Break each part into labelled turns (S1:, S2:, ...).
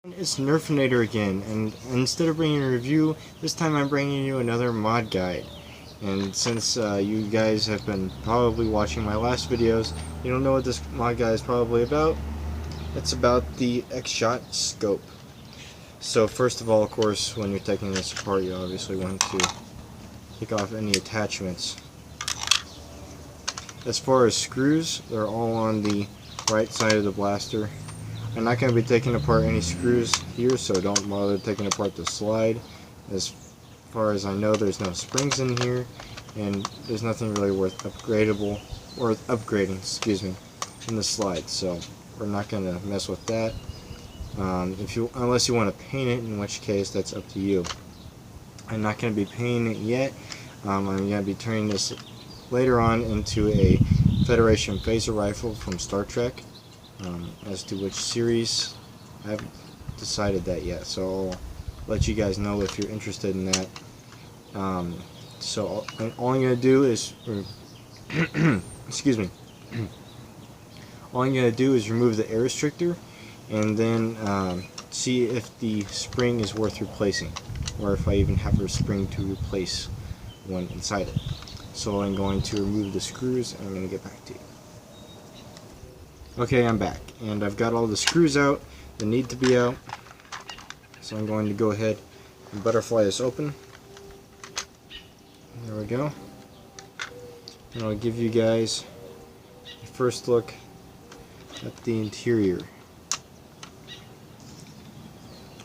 S1: It's Nerfinator again, and instead of bringing a review, this time I'm bringing you another mod guide. And since you guys have been probably watching my last videos, you don't know what this mod guide is probably about. It's about the X-Shot scope. So first of all, of course, when you're taking this apart, you obviously want to take off any attachments. As far as screws, they're all on the right side of the blaster. I'm not going to be taking apart any screws here, so don't bother taking apart the slide. As far as I know, there's no springs in here, and there's nothing really worth upgrading, excuse me, in the slide. So we're not going to mess with that. Unless you want to paint it, in which case that's up to you. I'm not going to be painting it yet. I'm going to be turning this later on into a Federation phaser rifle from Star Trek. As to which series, I haven't decided that yet, so I'll let you guys know if you're interested in that. So all I'm going to do is excuse me. All I'm going to do is remove the air restrictor and then see if the spring is worth replacing, or if I even have a spring to replace one inside it. So I'm going to remove the screws and I'm going to get back to you. Okay, I'm back, and I've got all the screws out that need to be out. So I'm going to go ahead and butterfly this open. There we go. And I'll give you guys a first look at the interior.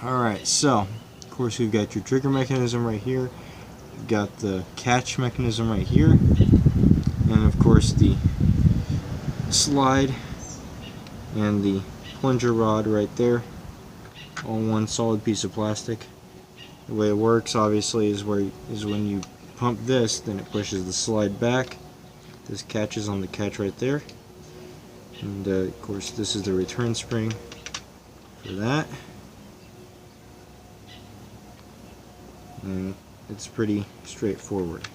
S1: Alright, so of course we've got your trigger mechanism right here. We've got the catch mechanism right here. And of course the slide and the plunger rod right there, all one solid piece of plastic. The way it works obviously is when you pump this, then it pushes the slide back. This catches on the catch right there, and of course this is the return spring for that, and it's pretty straightforward.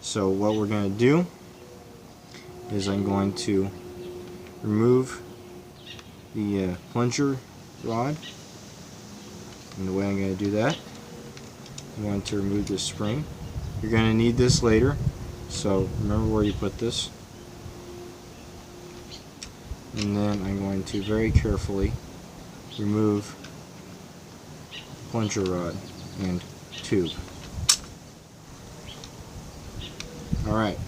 S1: So what we're going to do is I'm going to remove the plunger rod, and the way I'm going to do that, I'm going to remove this spring. You're going to need this later, so remember where you put this. And then I'm going to very carefully remove the plunger rod and tube. Alright,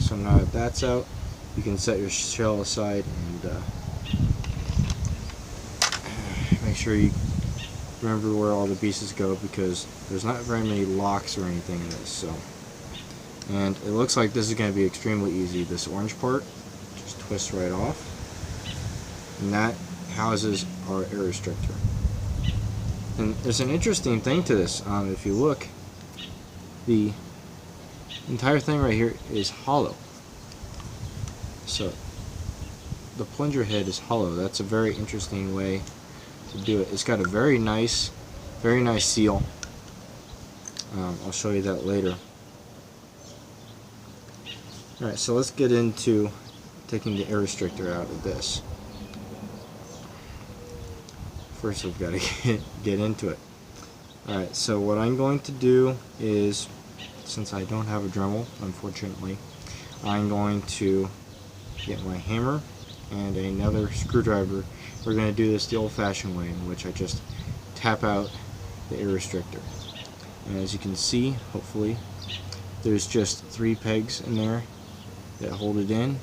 S1: so now that that's out, you can set your shell aside and make sure you remember where all the pieces go, because there's not very many locks or anything in this. So, and it looks like this is going to be extremely easy. This orange part just twists right off, and that houses our air restrictor. And there's an interesting thing to this. If you look, the entire thing right here is hollow. So the plunger head is hollow. That's a very interesting way to do it. It's got a very nice seal. I'll show you that later. Alright, so let's get into taking the air restrictor out of this. First we've got to get into it. Alright, so what I'm going to do is, since I don't have a Dremel, unfortunately, I'm going to get my hammer and another screwdriver. We're going to do this the old-fashioned way, in which I just tap out the air restrictor. And as you can see, hopefully, there's just 3 pegs in there that hold it in,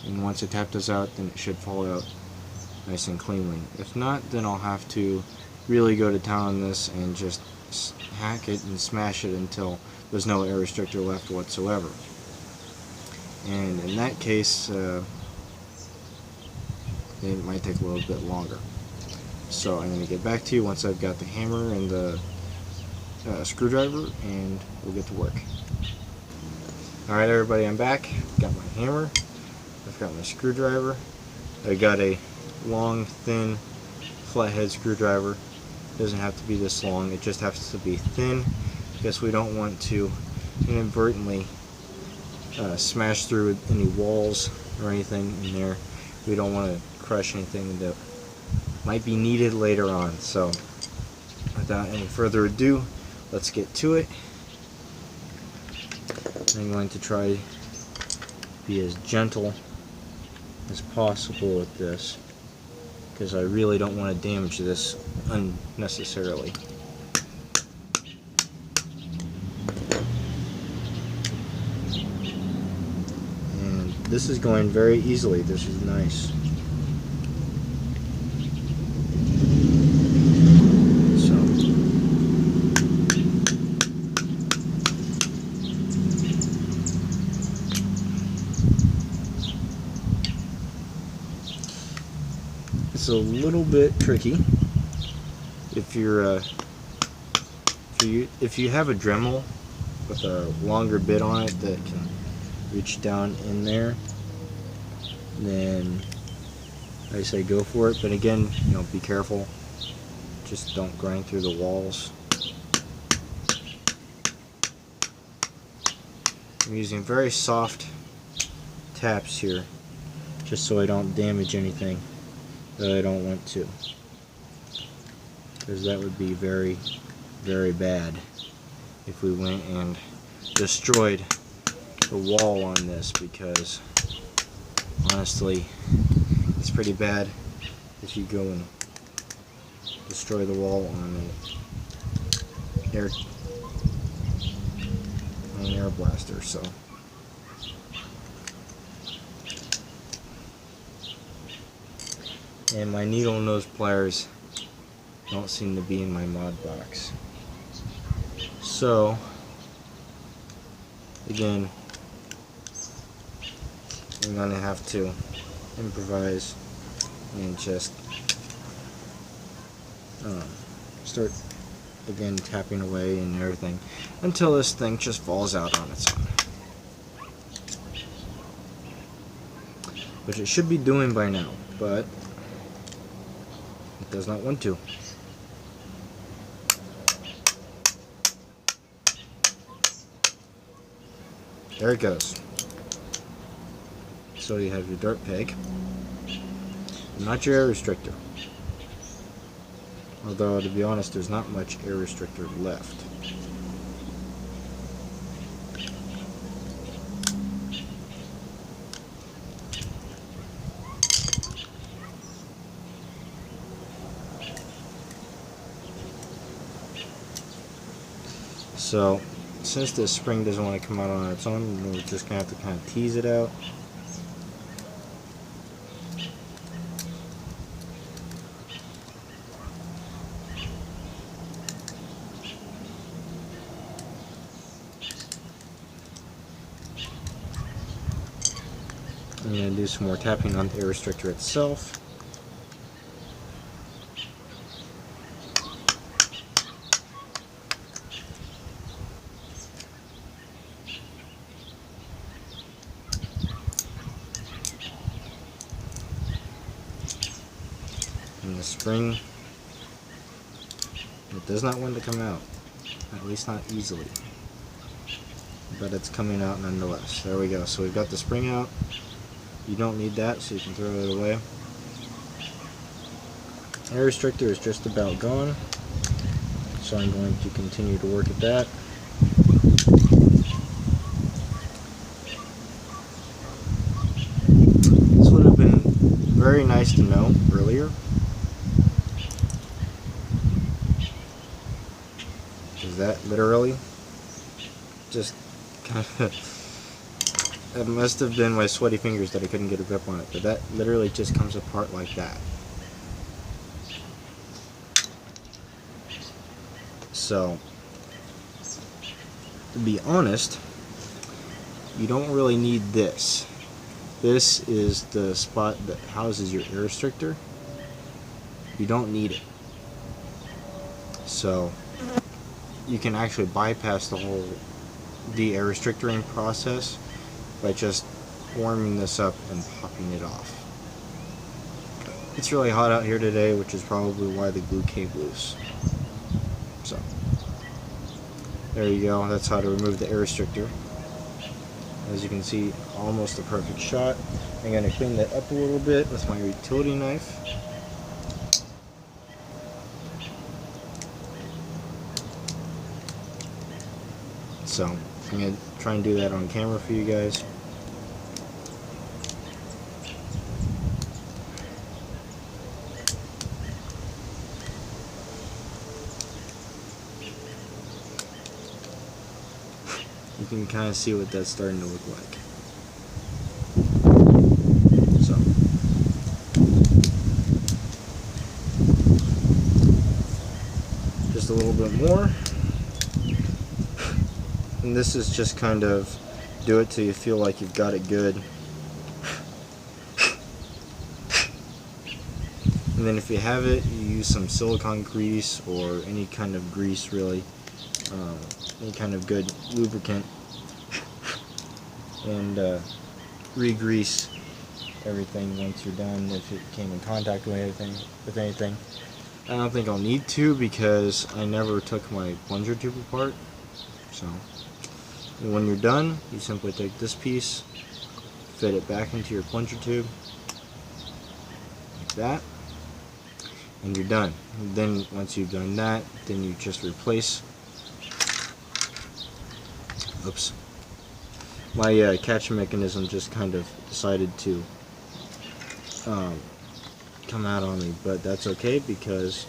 S1: and once I tap this out, then it should fall out nice and cleanly. If not, then I'll have to really go to town on this and just hack it and smash it until there's no air restrictor left whatsoever. And in that case, it might take a little bit longer. So I'm going to get back to you once I've got the hammer and the screwdriver, and we'll get to work. Alright everybody, I'm back. I've got my hammer, I've got my screwdriver, I got a long, thin, flathead screwdriver. It doesn't have to be this long, it just has to be thin, because we don't want to inadvertently smash through any walls or anything in there. We don't want to crush anything that might be needed later on. So without any further ado, let's get to it. I'm going to try to be as gentle as possible with this, because I really don't want to damage this unnecessarily. And this is going very easily. This is nice. It's a little bit tricky if you're if you have a Dremel with a longer bit on it that can reach down in there, then I say go for it. But again, be careful. Just don't grind through the walls. I'm using very soft taps here, just so I don't damage anything that I don't want to, because that would be very, very bad if we went and destroyed the wall on this, because honestly it's pretty bad if you go and destroy the wall on an air blaster. So and my needle nose pliers don't seem to be in my mod box. So again, I'm gonna have to improvise and just start again tapping away and everything until this thing just falls out on its own, which it should be doing by now, but it does not want to. There it goes. So you have your dart peg, not your air restrictor. Although, to be honest, there's not much air restrictor left. So, since this spring doesn't want to come out on its own, we're just going to have to kind of tease it out. I'm going to do some more tapping on the air restrictor itself. And the spring, it does not want to come out, at least not easily, but it's coming out nonetheless. There we go. So we've got the spring out. You don't need that, so you can throw it away. Air restrictor is just about gone, so I'm going to continue to work at that. This would have been very nice to know earlier, because that literally just kind of it must have been my sweaty fingers that I couldn't get a grip on it, but that literally just comes apart like that. So, to be honest, you don't really need this. This is the spot that houses your air restrictor. You don't need it. So, you can actually bypass the air restrictoring process by just warming this up and popping it off. It's really hot out here today, which is probably why the glue came loose. So, there you go. That's how to remove the air restrictor. As you can see, almost a perfect shot. I'm going to clean that up a little bit with my utility knife. So I'm going to try and do that on camera for you guys. You can kind of see what that's starting to look like. So just a little bit more. And this is just kind of do it till you feel like you've got it good. And then if you have it, you use some silicone grease or any kind of grease really, any kind of good lubricant, and re-grease everything once you're done if it came in contact with anything. I don't think I'll need to because I never took my plunger tube apart. So when you're done, you simply take this piece, fit it back into your plunger tube like that, and you're done. And then once you've done that, then you just replace. Oops. My catching mechanism just kind of decided to come out on me, but that's okay because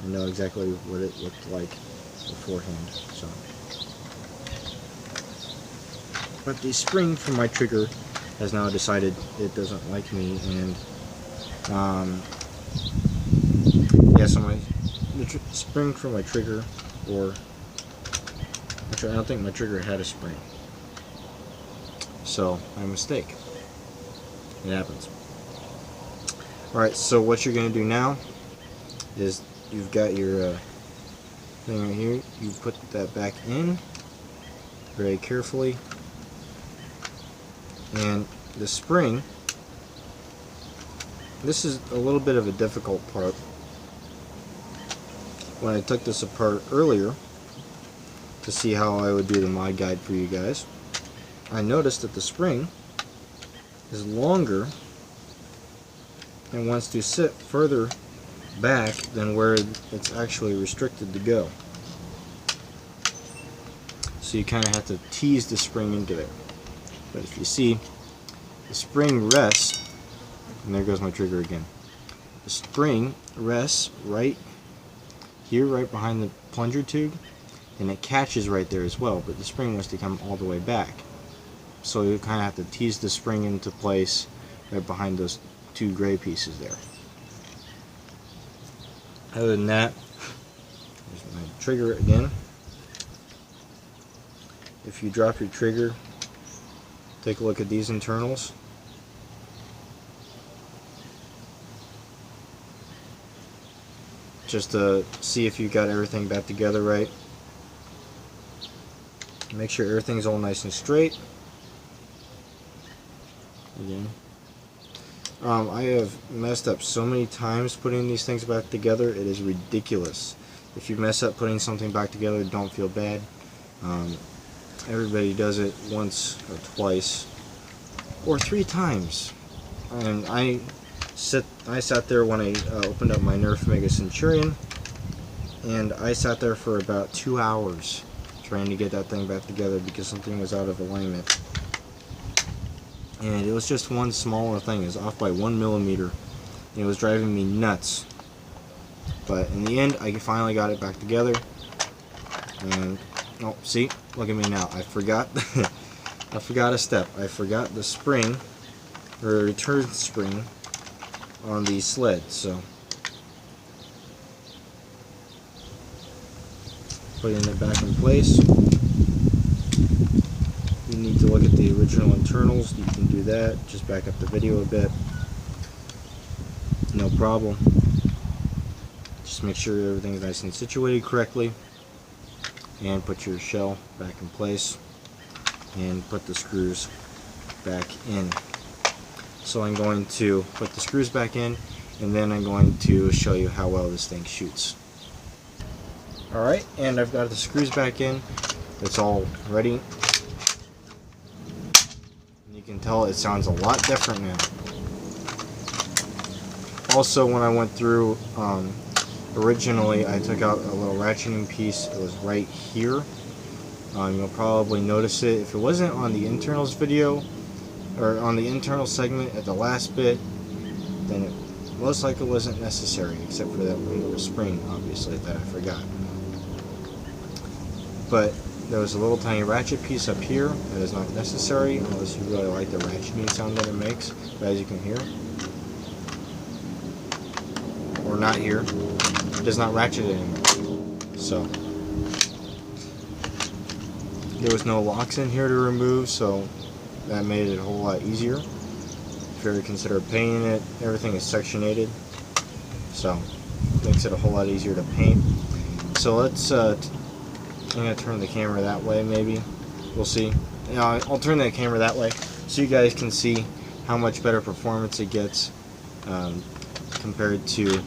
S1: I know exactly what it looked like beforehand. So, but the spring from my trigger has now decided it doesn't like me, and yeah, so the spring from my trigger, or actually I don't think my trigger had a spring, so my mistake. It happens. Alright, so what you're going to do now is you've got your thing right here. You put that back in very carefully, and the spring, this is a little bit of a difficult part. When I took this apart earlier to see how I would do the mod guide for you guys, I noticed that the spring is longer and wants to sit further back than where it's actually restricted to go. So you kind of have to tease the spring into there. But if you see, the spring rests, and there goes my trigger again. The spring rests right here, right behind the plunger tube, and it catches right there as well, but the spring wants to come all the way back. So you kind of have to tease the spring into place right behind those two gray pieces there. Other than that, there's my trigger again. If you drop your trigger, take a look at these internals. Just to see if you got everything back together right. Make sure everything's all nice and straight. Again. I have messed up so many times putting these things back together, it is ridiculous. If you mess up putting something back together, don't feel bad. Everybody does it once or twice or 3 times. And I sat there when I opened up my Nerf Mega Centurion, and I sat there for about 2 hours trying to get that thing back together because something was out of alignment. And it was just one smaller thing. It was off by 1 millimeter. And it was driving me nuts. But in the end, I finally got it back together. And oh, see, look at me now. I forgot. I forgot a step. I forgot the spring, or return spring, on the sled. So putting it back in place. You need to look at the original internals. You can do that. Just back up the video a bit. No problem. Just make sure everything's nice and situated correctly. And put your shell back in place. And put the screws back in. So I'm going to put the screws back in, and then I'm going to show you how well this thing shoots. Alright, and I've got the screws back in. It's all ready. You can tell it sounds a lot different now. Also, when I went through, originally I took out a little ratcheting piece. It was right here, You'll probably notice it if it wasn't on the internals video or on the internal segment at the last bit, then it most likely wasn't necessary, except for that one little spring, obviously, that I forgot. But there was a little tiny ratchet piece up here that is not necessary unless you really like the ratcheting sound that it makes. But as you can hear, or not hear, it does not ratchet anymore. So there was no locks in here to remove, so that made it a whole lot easier. If you ever consider painting it, everything is sectionated, so it makes it a whole lot easier to paint. So let's I'm going to turn the camera that way, maybe. We'll see. I'll turn the camera that way so you guys can see how much better performance it gets compared to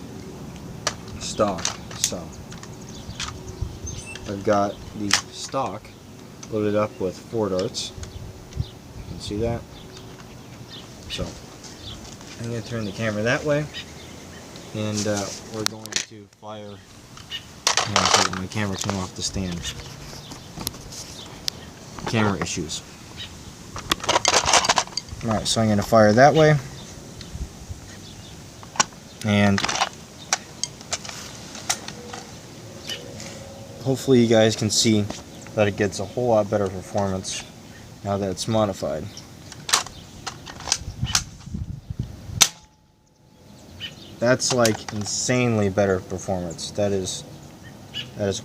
S1: stock. So I've got the stock loaded up with 4 darts. You can see that. So I'm going to turn the camera that way, and we're going to fire. My camera came off the stand. Camera issues. Alright, so I'm going to fire that way, and hopefully you guys can see that it gets a whole lot better performance now that it's modified. That's like insanely better performance. That is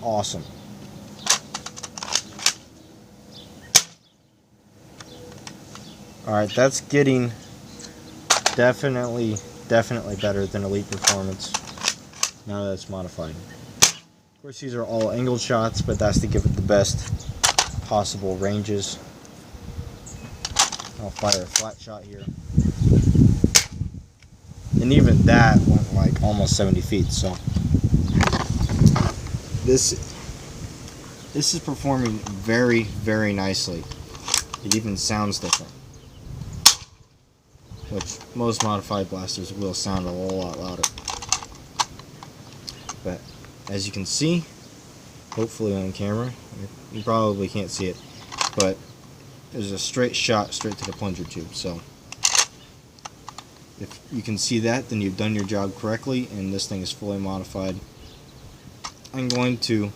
S1: awesome. Alright, that's getting definitely better than Elite performance now that it's modified. Of course, these are all angled shots, but that's to give it the best possible ranges. I'll fire a flat shot here. And even that went like almost 70 feet, so this is performing very, very nicely. It even sounds different, which most modified blasters will sound a whole lot louder. But as you can see, hopefully on camera, you probably can't see it, but there's a straight shot straight to the plunger tube. So if you can see that, then you've done your job correctly, and this thing is fully modified. I'm going to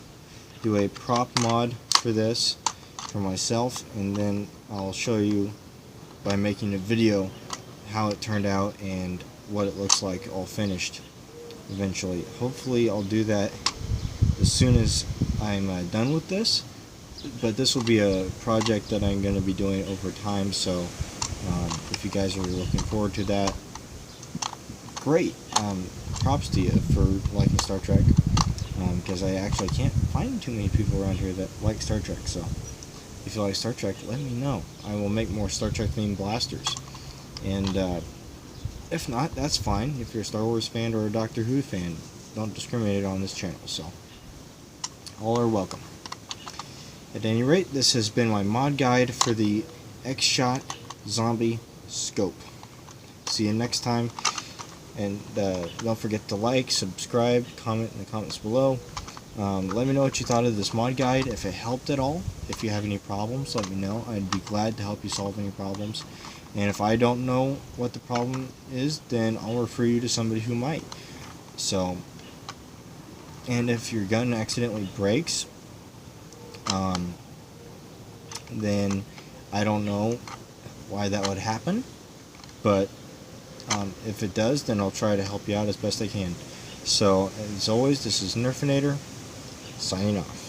S1: do a prop mod for this for myself, and then I'll show you by making a video how it turned out and what it looks like all finished eventually. Hopefully I'll do that as soon as I'm done with this, but this will be a project that I'm going to be doing over time, so if you guys are looking forward to that, great. Props to you for liking Star Trek, because I actually can't find too many people around here that like Star Trek. So if you like Star Trek, let me know. I will make more Star Trek themed blasters, and if not, that's fine. If you're a Star Wars fan or a Doctor Who fan, don't discriminate on this channel, so all are welcome. At any rate, this has been my mod guide for the X-Shot Zombie Scope. See you next time. And don't forget to like, subscribe, comment in the comments below. Let me know what you thought of this mod guide, if it helped at all. If you have any problems, let me know. I'd be glad to help you solve any problems. And if I don't know what the problem is, then I'll refer you to somebody who might. So, and if your gun accidentally breaks, then I don't know why that would happen, but if it does, then I'll try to help you out as best I can. So, as always, this is Nerfinator, signing off.